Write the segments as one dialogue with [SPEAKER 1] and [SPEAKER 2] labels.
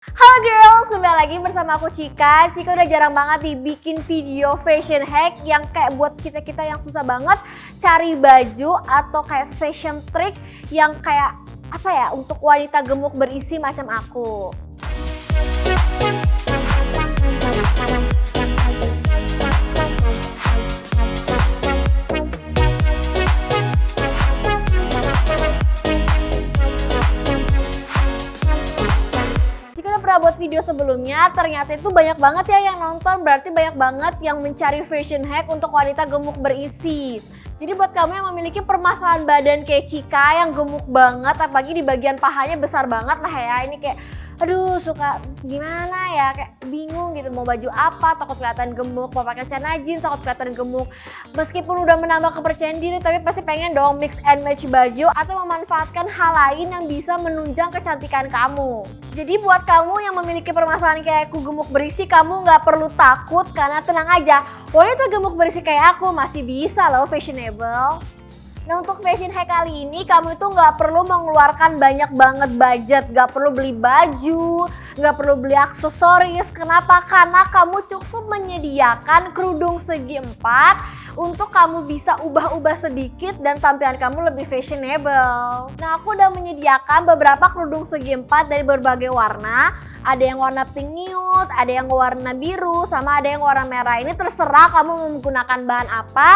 [SPEAKER 1] Halo girls, kembali lagi bersama aku Cika. Cika udah jarang banget dibikin video fashion hack yang kayak buat kita-kita yang susah banget cari baju atau kayak fashion trick yang kayak apa ya, untuk wanita gemuk berisi macam aku. Pernah buat video sebelumnya, ternyata itu banyak banget ya yang nonton, berarti banyak banget yang mencari fashion hack untuk wanita gemuk berisi. Jadi buat kamu yang memiliki permasalahan badan kayak Cika yang gemuk banget, apalagi di bagian pahanya besar banget lah ya, ini kayak aduh suka gimana ya, kayak bingung gitu mau baju apa, takut kelihatan gemuk, mau pakai celana jeans takut kelihatan gemuk. Meskipun udah menambah kepercayaan diri, tapi pasti pengen dong mix and match baju atau memanfaatkan hal lain yang bisa menunjang kecantikan kamu. Jadi buat kamu yang memiliki permasalahan kayak aku gemuk berisi, kamu nggak perlu takut karena tenang aja, wanita gemuk berisi kayak aku masih bisa loh fashionable. Nah untuk fashion hack kali ini kamu itu nggak perlu mengeluarkan banyak banget budget, nggak perlu beli baju, nggak perlu beli aksesoris. Kenapa? Karena kamu cukup menyediakan kerudung segi 4 untuk kamu bisa ubah-ubah sedikit dan tampilan kamu lebih fashionable. Nah aku udah menyediakan beberapa kerudung segi 4 dari berbagai warna. Ada yang warna pink nude, ada yang warna biru, sama ada yang warna merah. Ini terserah kamu mau menggunakan bahan apa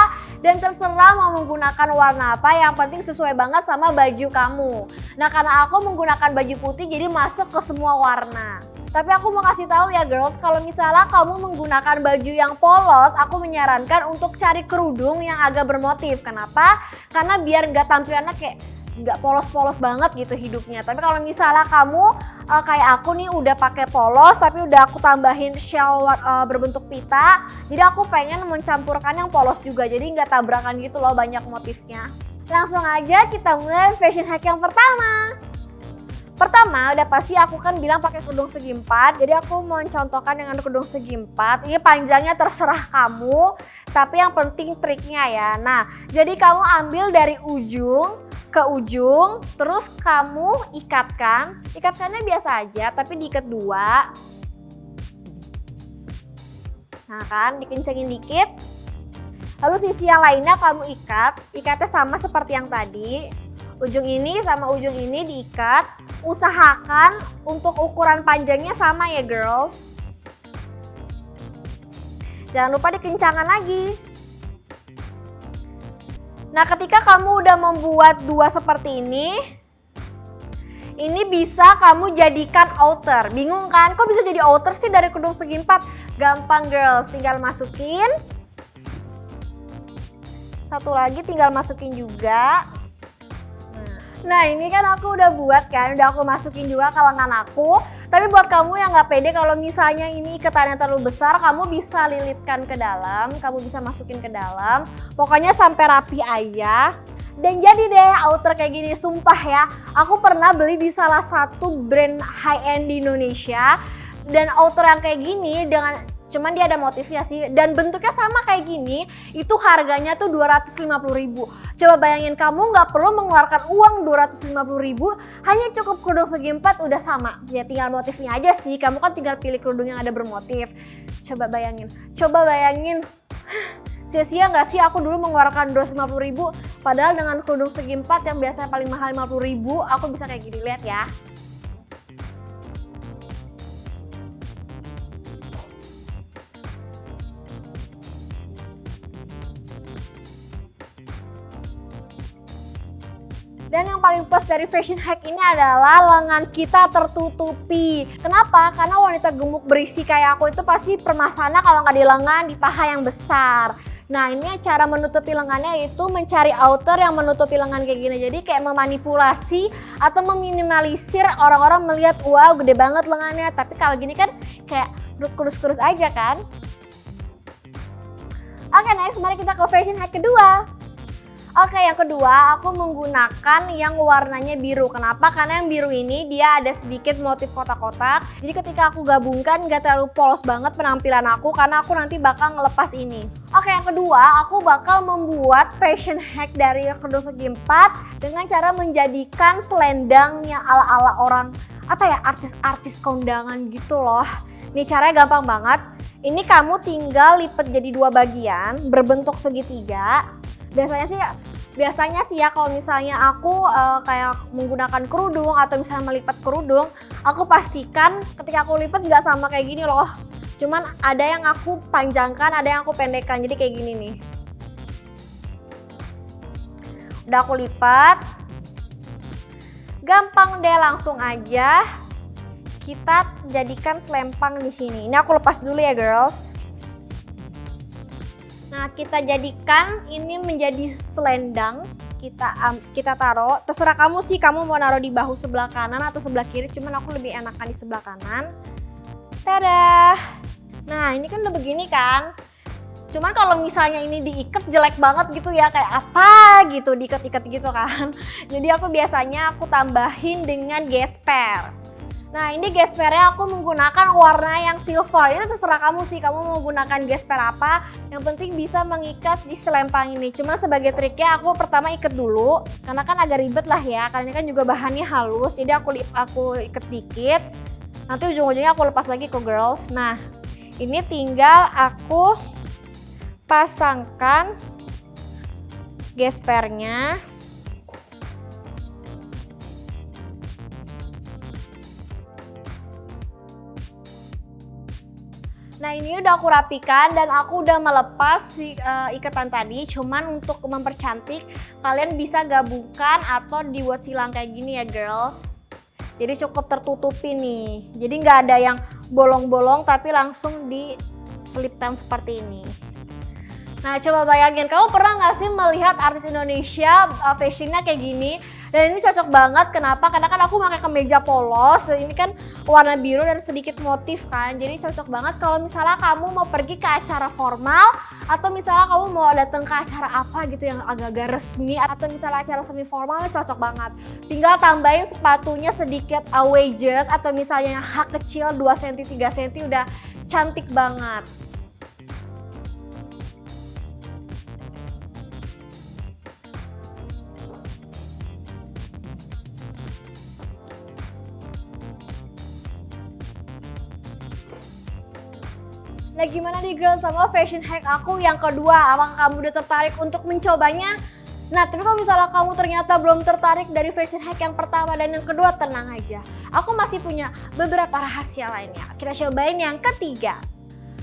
[SPEAKER 1] dan terserah mau menggunakan warna apa, yang penting sesuai banget sama baju kamu. Nah karena aku menggunakan baju putih jadi masuk ke semua warna. Tapi aku mau kasih tahu ya girls, kalau misalnya kamu menggunakan baju yang polos, aku menyarankan untuk cari kerudung yang agak bermotif. Kenapa? Karena biar nggak tampilannya kayak nggak polos-polos banget gitu hidupnya. Tapi kalau misalnya kamu kayak aku nih udah pakai polos tapi udah aku tambahin shell berbentuk pita, jadi aku pengen mencampurkan yang polos juga, jadi nggak tabrakan gitu loh banyak motifnya. Langsung aja kita mulai fashion hack yang pertama. Pertama udah pasti aku kan bilang pakai kerudung segi 4, jadi aku mau contohkan dengan kerudung segi 4. Ini panjangnya terserah kamu, tapi yang penting triknya ya. Nah jadi kamu ambil dari ujung ke ujung, terus kamu ikatkan. Ikatkannya biasa aja, tapi diikat 2. Nah kan, dikencengin dikit. Lalu sisi yang lainnya kamu ikat. Ikatnya sama seperti yang tadi. Ujung ini sama ujung ini diikat. Usahakan untuk ukuran panjangnya sama ya girls. Jangan lupa dikencangkan lagi. Nah ketika kamu udah membuat 2 seperti ini bisa kamu jadikan outer. Bingung kan? Kok bisa jadi outer sih dari kerudung segi 4? Gampang girls, tinggal masukin. Satu lagi tinggal masukin juga. Nah ini kan aku udah buat kan, udah aku masukin juga ke lengan aku. Tapi buat kamu yang nggak pede, kalau misalnya ini iketannya terlalu besar, kamu bisa lilitkan ke dalam, kamu bisa masukin ke dalam. Pokoknya sampai rapi aja. Dan jadi deh outer kayak gini, sumpah ya. Aku pernah beli di salah satu brand high end di Indonesia. Dan outer yang kayak gini dengan cuman dia ada motifnya sih dan bentuknya sama kayak gini, itu harganya tuh 250.000. Coba bayangin kamu nggak perlu mengeluarkan uang 250.000, hanya cukup kerudung segi 4 udah sama. Ya tinggal motifnya aja sih, kamu kan tinggal pilih kerudung yang ada bermotif. Coba bayangin. Sia-sia nggak sih aku dulu mengeluarkan 250.000, padahal dengan kerudung segi 4 yang biasanya paling mahal 50.000, aku bisa kayak gini, lihat ya. Dan yang paling plus dari fashion hack ini adalah lengan kita tertutupi. Kenapa? Karena wanita gemuk berisi kayak aku itu pasti permasalahannya kalau nggak di lengan, di paha yang besar. Nah ini cara menutupi lengannya itu mencari outer yang menutupi lengan kayak gini. Jadi kayak memanipulasi atau meminimalisir orang-orang melihat wow gede banget lengannya. Tapi kalau gini kan kayak kurus-kurus aja kan. Oke next, mari kita ke fashion hack kedua. Oke, yang kedua aku menggunakan yang warnanya biru. Kenapa? Karena yang biru ini dia ada sedikit motif kotak-kotak. Jadi ketika aku gabungkan nggak terlalu polos banget penampilan aku karena aku nanti bakal ngelepas ini. Oke, yang kedua aku bakal membuat fashion hack dari kerudung segi empat dengan cara menjadikan selendang yang ala-ala orang artis-artis kondangan gitu loh. Ini caranya gampang banget. Ini kamu tinggal lipat jadi dua bagian berbentuk segitiga. Biasanya sih ya kalau misalnya aku kayak menggunakan kerudung atau misalnya melipat kerudung, aku pastikan ketika aku lipat nggak sama kayak gini loh. Cuman ada yang aku panjangkan, ada yang aku pendekkan, jadi kayak gini nih. Udah aku lipat, gampang deh, langsung aja kita jadikan selempang di sini. Ini aku lepas dulu ya girls. Nah, kita jadikan ini menjadi selendang, kita taruh. Terserah kamu sih, kamu mau naruh di bahu sebelah kanan atau sebelah kiri, cuman aku lebih enakan di sebelah kanan. Tada! Nah, ini kan udah begini kan. Cuman kalau misalnya ini diikat jelek banget gitu ya, kayak apa gitu, diikat-ikat gitu kan. Jadi aku biasanya tambahin dengan gesper. Nah, ini gespernya aku menggunakan warna yang silver. Ini terserah kamu sih, kamu mau menggunakan gesper apa. Yang penting bisa mengikat di selempang ini. Cuma sebagai triknya aku pertama ikat dulu, karena kan agak ribet lah ya. Karena ini kan juga bahannya halus, jadi aku ikat dikit. Nanti ujung-ujungnya aku lepas lagi kok girls. Nah, ini tinggal aku pasangkan gespernya. Nah, ini udah aku rapikan dan aku udah melepas si ikatan tadi. Cuman untuk mempercantik, kalian bisa gabungkan atau dibuat silang kayak gini ya girls. Jadi cukup tertutupi nih. Jadi nggak ada yang bolong-bolong tapi langsung diselipkan seperti ini. Nah, coba bayangin, kamu pernah nggak sih melihat artis Indonesia fashionnya kayak gini? Dan ini cocok banget, kenapa? Karena kan aku pakai kemeja polos, dan ini kan warna biru dan sedikit motif kan. Jadi cocok banget kalau misalnya kamu mau pergi ke acara formal, atau misalnya kamu mau datang ke acara apa gitu yang agak-agak resmi, atau misalnya acara semi formal, cocok banget. Tinggal tambahin sepatunya sedikit wedges, atau misalnya yang hak kecil 2 cm 3 cm udah cantik banget. Nah, gimana nih girls sama fashion hack aku yang kedua? Apakah kamu udah tertarik untuk mencobanya? Nah, tapi kalau misalnya kamu ternyata belum tertarik dari fashion hack yang pertama dan yang kedua, tenang aja. Aku masih punya beberapa rahasia lainnya. Kita cobain yang ketiga.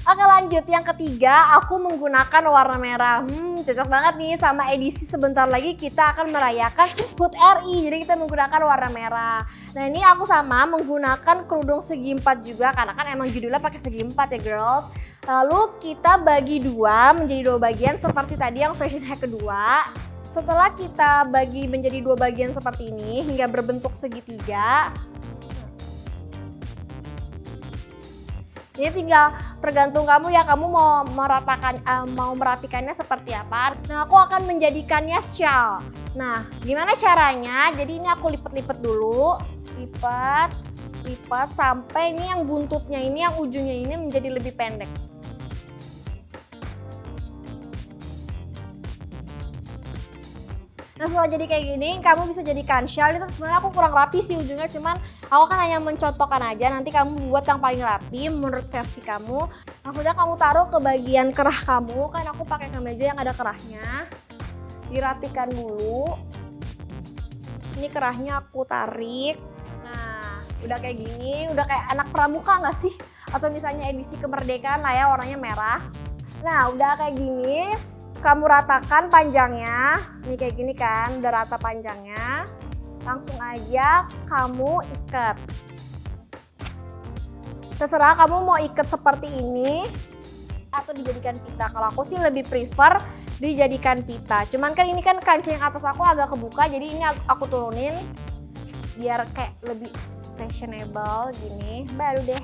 [SPEAKER 1] Oke, lanjut. Yang ketiga, aku menggunakan warna merah. Cocok banget nih sama edisi sebentar lagi kita akan merayakan HUT RI. Jadi kita menggunakan warna merah. Nah, ini aku sama menggunakan kerudung segi empat juga karena kan emang judulnya pakai segi empat ya girls. Lalu kita bagi dua menjadi dua bagian seperti tadi yang fashion hack kedua. Setelah kita bagi menjadi dua bagian seperti ini hingga berbentuk segitiga. Jadi tinggal tergantung kamu ya, kamu mau merapikannya seperti apa. Nah, aku akan menjadikannya shawl. Nah, gimana caranya? Jadi ini aku lipat-lipat dulu, lipat sampai ini yang buntutnya ini, yang ujungnya ini menjadi lebih pendek. Nah, setelah jadi kayak gini, kamu bisa jadikan shawl. Itu sebenarnya aku kurang rapi sih ujungnya, cuman aku kan hanya mencontohkan aja. Nanti kamu buat yang paling rapi menurut versi kamu. Langsungnya kamu taruh ke bagian kerah kamu. Kan aku pakai kemeja yang ada kerahnya. Dirapikan dulu. Ini kerahnya aku tarik. Nah, udah kayak gini, udah kayak anak pramuka nggak sih? Atau misalnya edisi kemerdekaan lah ya, warnanya merah. Nah, udah kayak gini. Kamu ratakan panjangnya, ini kayak gini kan, udah rata panjangnya. Langsung aja kamu ikat. Terserah kamu mau ikat seperti ini atau dijadikan pita. Kalau aku sih lebih prefer dijadikan pita. Cuman kan ini kan kancing atas aku agak kebuka, jadi ini aku turunin biar kayak lebih fashionable gini. Baru deh.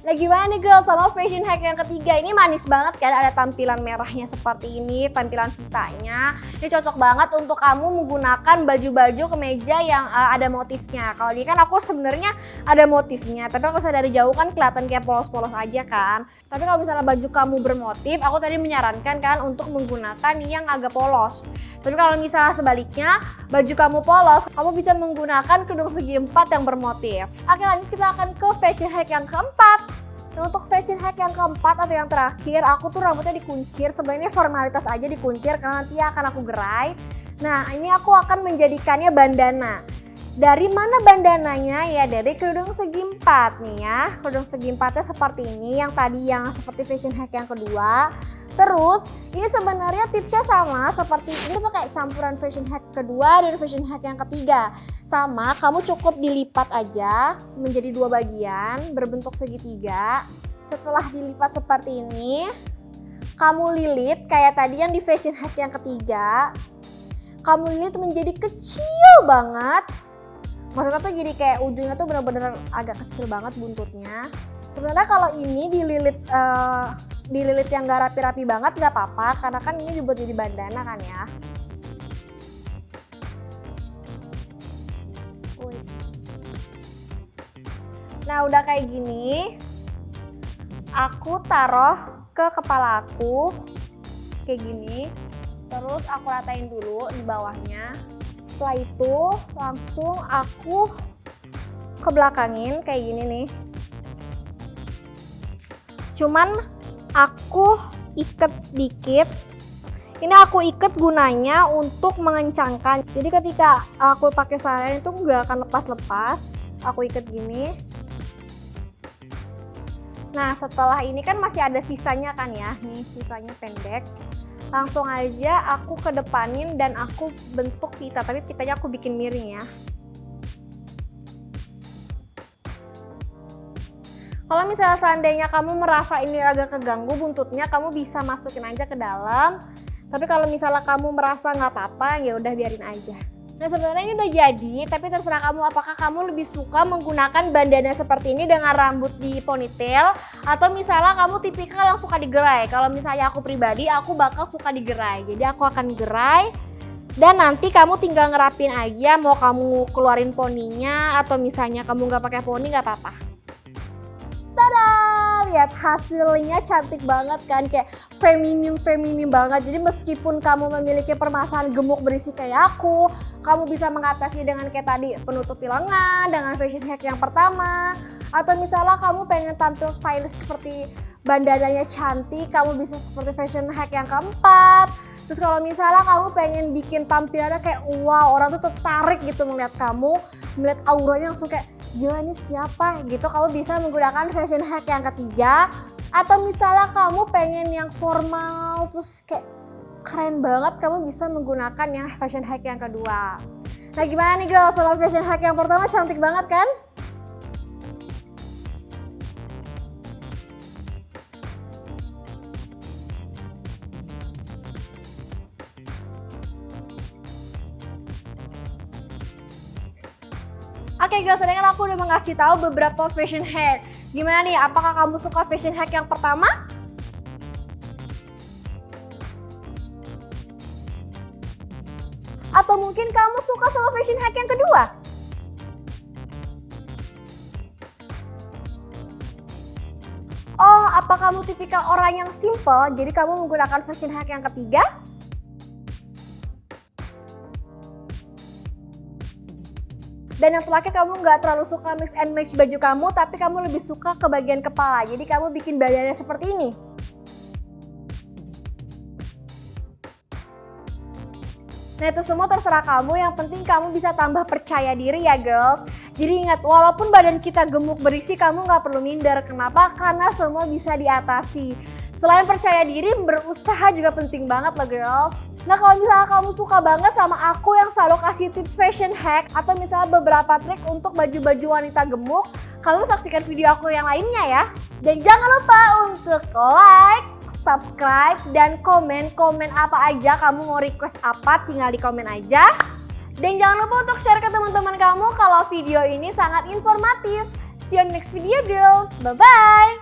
[SPEAKER 1] Nah gimana nih girls sama fashion hack yang ketiga? Ini manis banget kan, ada tampilan merahnya seperti ini, tampilan vitanya. Ini cocok banget untuk kamu menggunakan baju-baju kemeja yang ada motifnya. Kalau ini kan aku sebenarnya ada motifnya, tapi kalau saya dari jauh kan kelihatan kayak polos-polos aja kan. Tapi kalau misalnya baju kamu bermotif, aku tadi menyarankan kan untuk menggunakan yang agak polos. Tapi kalau misalnya sebaliknya, baju kamu polos, kamu bisa menggunakan kerudung segi 4 yang bermotif. Oke, lanjut kita akan ke fashion hack yang keempat. Nah, untuk fashion hack yang keempat atau yang terakhir, aku tuh rambutnya dikuncir. Sebenarnya formalitas aja dikuncir karena nanti akan aku gerai. Nah, ini aku akan menjadikannya bandana. Dari mana bandananya? Ya dari kerudung segi 4 nih ya. Kerudung segi 4-nya seperti ini, yang tadi yang seperti fashion hack yang kedua. Terus ini sebenarnya tipsnya sama seperti ini tuh kayak campuran fashion hack kedua dan fashion hack yang ketiga. Sama, kamu cukup dilipat aja menjadi 2 bagian berbentuk segitiga. Setelah dilipat seperti ini, kamu lilit kayak tadi yang di fashion hack yang ketiga. Kamu lilit menjadi kecil banget. Maksudnya tuh jadi kayak ujungnya tuh bener-bener agak kecil banget buntutnya. Sebenarnya kalau ini dililit yang gak rapi-rapi banget gak apa-apa, karena kan ini dibuat jadi bandana kan ya. Nah udah kayak gini, aku taruh ke kepala aku kayak gini, terus aku ratain dulu di bawahnya. Setelah itu langsung aku ke belakangin kayak gini nih. Cuman aku ikat dikit. Ini aku ikat gunanya untuk mengencangkan. Jadi ketika aku pakai seharian itu nggak akan lepas-lepas. Aku ikat gini. Nah setelah ini kan masih ada sisanya kan ya. Nih sisanya pendek. Langsung aja aku kedepanin dan aku bentuk pita. Tapi pitanya aku bikin miring ya. Kalau misalnya seandainya kamu merasa ini agak keganggu buntutnya, kamu bisa masukin aja ke dalam. Tapi kalau misalnya kamu merasa nggak apa-apa, ya udah biarin aja. Nah sebenarnya ini udah jadi, tapi terserah kamu apakah kamu lebih suka menggunakan bandana seperti ini dengan rambut di ponytail, atau misalnya kamu tipikal yang suka digerai. Kalau misalnya aku pribadi, aku bakal suka digerai. Jadi aku akan gerai. Dan nanti kamu tinggal ngerapin aja, mau kamu keluarin poninya atau misalnya kamu nggak pakai poni nggak apa-apa. Tada! Lihat hasilnya cantik banget kan, kayak feminim banget. Jadi meskipun kamu memiliki permasalahan gemuk berisi kayak aku, kamu bisa mengatasi dengan kayak tadi penutupi lengan dengan fashion hack yang pertama. Atau misalnya kamu pengen tampil stylish seperti bandananya cantik, kamu bisa seperti fashion hack yang keempat. Terus kalau misalnya kamu pengen bikin tampilannya kayak wow, orang tuh tertarik gitu melihat kamu, melihat auranya langsung kayak gila ini siapa gitu, kamu bisa menggunakan fashion hack yang ketiga. Atau misalnya kamu pengen yang formal terus kayak keren banget, kamu bisa menggunakan yang fashion hack yang kedua. Nah gimana nih girls, sama fashion hack yang pertama cantik banget kan? Oke guys, tadi kan aku udah ngasih tahu beberapa fashion hack. Gimana nih, apakah kamu suka fashion hack yang pertama? Atau mungkin kamu suka sama fashion hack yang kedua? Oh, apa kamu tipikal orang yang simple, jadi kamu menggunakan fashion hack yang ketiga? Dan yang terakhir, kamu nggak terlalu suka mix and match baju kamu, tapi kamu lebih suka ke bagian kepala. Jadi kamu bikin badannya seperti ini. Nah itu semua terserah kamu, yang penting kamu bisa tambah percaya diri ya girls. Jadi ingat, walaupun badan kita gemuk berisi, kamu nggak perlu minder. Kenapa? Karena semua bisa diatasi. Selain percaya diri, berusaha juga penting banget loh girls. Nah kalau misalnya kamu suka banget sama aku yang selalu kasih tips fashion hack atau misalnya beberapa trik untuk baju-baju wanita gemuk, kamu saksikan video aku yang lainnya ya. Dan jangan lupa untuk like, subscribe, dan komen apa aja, kamu mau request apa tinggal di komen aja. Dan jangan lupa untuk share ke teman-teman kamu kalau video ini sangat informatif. See you on next video girls. Bye-bye.